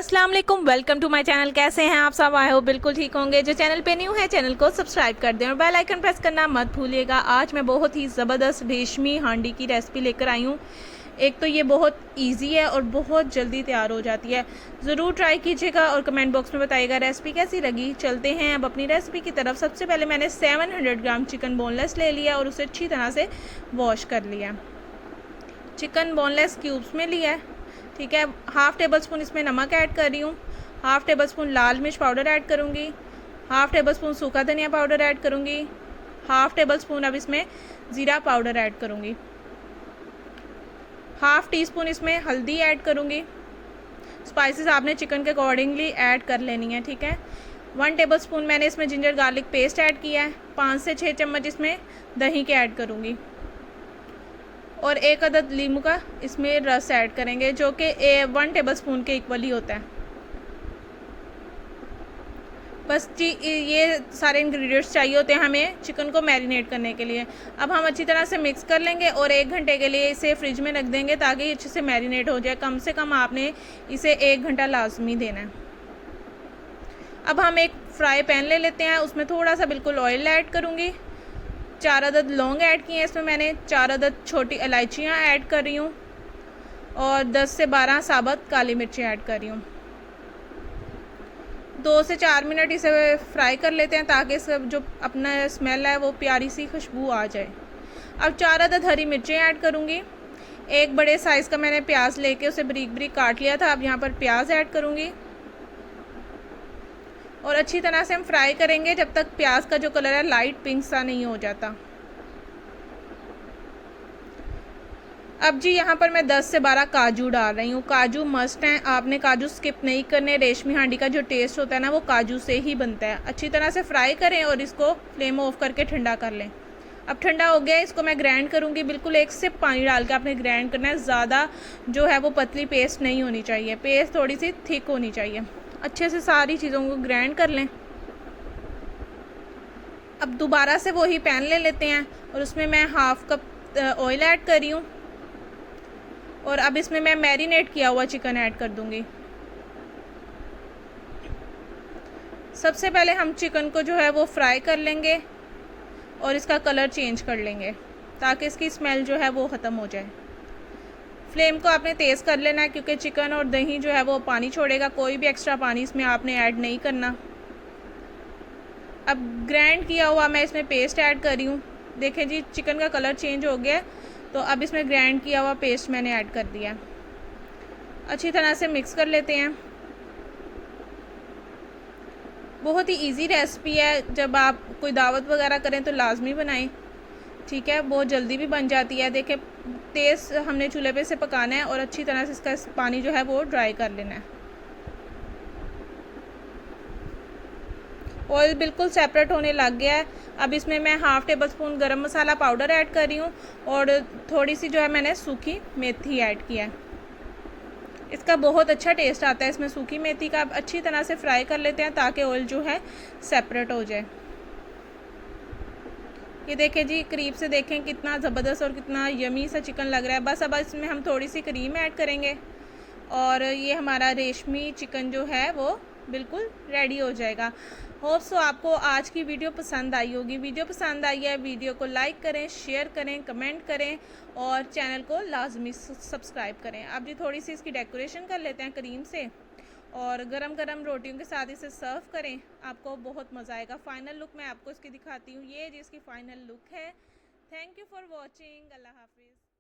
अस्सलाम वालेकुम, welcome to my channel. कैसे हैं आप सब? आए हो बिल्कुल ठीक होंगे। जो चैनल पे न्यू है चैनल को सब्सक्राइब कर दें और बेल आइकन प्रेस करना मत भूलिएगा। आज मैं बहुत ही ज़बरदस्त रेशमी हांडी की रेसिपी लेकर आई हूँ। एक तो ये बहुत इजी है और बहुत जल्दी तैयार हो जाती है। ज़रूर ट्राई कीजिएगा और कमेंट बॉक्स में बताइएगा रेसिपी कैसी लगी। चलते हैं अब अपनी रेसिपी की तरफ। सबसे पहले मैंने 700 ग्राम चिकन बोनलेस ले लिया और उसे अच्छी तरह से वॉश कर लिया। चिकन बोनलेस क्यूब्स में लिया है, ठीक है। हाफ़ टेबल स्पून इसमें नमक ऐड कर रही हूँ, हाफ़ टेबल स्पून लाल मिर्च पाउडर ऐड करूँगी, हाफ़ टेबल स्पून सूखा धनिया पाउडर ऐड करूँगी, हाफ़ टेबल स्पून अब इसमें ज़ीरा पाउडर ऐड करूँगी, हाफ़ टी स्पून इसमें हल्दी ऐड करूँगी। स्पाइसेस आपने चिकन के अकॉर्डिंगली ऐड कर लेनी है, ठीक है। 1 टेबल स्पून मैंने इसमें जिंजर गार्लिक पेस्ट ऐड किया है। 5 से 6 चम्मच इसमें दही के ऐड करूँगी और 1 अदद नींबू का इसमें रस ऐड करेंगे, जो कि 1 टेबल स्पून के इक्वली होता है। बस जी, ये सारे इंग्रेडिएंट्स चाहिए होते हैं हमें चिकन को मैरिनेट करने के लिए। अब हम अच्छी तरह से मिक्स कर लेंगे और 1 घंटे के लिए इसे फ्रिज में रख देंगे ताकि अच्छे से मैरिनेट हो जाए। कम से कम आपने इसे 1 घंटा लाजमी देना है। अब हम एक फ्राई पैन ले लेते हैं, उसमें थोड़ा सा बिल्कुल ऑयल ऐड करूँगी। 4 अदद लौंग ऐड किए हैं इसमें मैंने, 4 अदद छोटी इलायचियाँ ऐड कर रही हूँ और 10 से 12 साबुत काली मिर्ची ऐड कर रही हूँ। 2 से 4 मिनट इसे फ्राई कर लेते हैं ताकि इसका जो अपना स्मेल है वो प्यारी सी खुशबू आ जाए। अब 4 अदद हरी मिर्चें ऐड करूँगी। एक बड़े साइज़ का मैंने प्याज लेके उसे बारीक बारीक काट लिया था। अब यहाँ पर प्याज ऐड करूँगी और अच्छी तरह से हम फ्राई करेंगे जब तक प्याज का जो कलर है लाइट पिंक सा नहीं हो जाता। अब जी यहाँ पर मैं 10 से 12 काजू डाल रही हूँ। काजू मस्ट हैं, आपने काजू स्किप नहीं करने। रेशमी हांडी का जो टेस्ट होता है ना वो काजू से ही बनता है। अच्छी तरह से फ्राई करें और इसको फ्लेम ऑफ करके ठंडा कर लें। अब ठंडा हो गया, इसको मैं ग्राइंड करूँगी। बिल्कुल 1 सिप पानी डाल के आपने ग्राइंड करना है। ज़्यादा जो है वो पतली पेस्ट नहीं होनी चाहिए, पेस्ट थोड़ी सी थिक होनी चाहिए। अच्छे से सारी चीज़ों को ग्राइंड कर लें। अब दोबारा से वही पैन ले लेते हैं और उसमें मैं हाफ़ कप ऑयल ऐड कर रही हूँ और अब इसमें मैं मैरिनेट किया हुआ चिकन ऐड कर दूंगी। सबसे पहले हम चिकन को जो है वो फ्राई कर लेंगे और इसका कलर चेंज कर लेंगे ताकि इसकी स्मेल जो है वो ख़त्म हो जाए। फ्लेम को आपने तेज़ कर लेना है क्योंकि चिकन और दही जो है वो पानी छोड़ेगा। कोई भी एक्स्ट्रा पानी इसमें आपने ऐड नहीं करना। अब ग्राइंड किया हुआ मैं इसमें पेस्ट ऐड कर रही हूँ। देखें जी, चिकन का कलर चेंज हो गया, तो अब इसमें ग्राइंड किया हुआ पेस्ट मैंने ऐड कर दिया। अच्छी तरह से मिक्स कर लेते हैं। बहुत ही इजी रेसिपी है, जब आप कोई दावत वगैरह करें तो लाजमी बनाएं, ठीक है। बहुत जल्दी भी बन जाती है। देखें, तेज़ हमने चूल्हे पे से पकाना है और अच्छी तरह से इसका पानी जो है वो ड्राई कर लेना है। ऑयल बिल्कुल सेपरेट होने लग गया है। अब इसमें मैं हाफ़ टेबल स्पून गरम मसाला पाउडर ऐड कर रही हूँ और थोड़ी सी जो है मैंने सूखी मेथी ऐड किया है। इसका बहुत अच्छा टेस्ट आता है इसमें सूखी मेथी का। अब अच्छी तरह से फ्राई कर लेते हैं ताकि ऑयल जो है सेपरेट हो जाए। ये देखें जी, करीब से देखें कितना ज़बरदस्त और कितना यमी सा चिकन लग रहा है। बस अब इसमें हम थोड़ी सी क्रीम ऐड करेंगे और ये हमारा रेशमी चिकन जो है वो बिल्कुल रेडी हो जाएगा। होप सो आपको आज की वीडियो पसंद आई होगी। वीडियो पसंद आई है, वीडियो को लाइक करें, शेयर करें, कमेंट करें और चैनल को लाजमी सब्सक्राइब करें। अब जी थोड़ी सी इसकी डेकोरेशन कर लेते हैं क्रीम से और गरम गरम रोटियों के साथ इसे सर्व करें, आपको बहुत मज़ा आएगा। फ़ाइनल लुक मैं आपको इसकी दिखाती हूँ। ये जी इसकी फ़ाइनल लुक है। Thank you for watching. अल्लाह हाफिज़।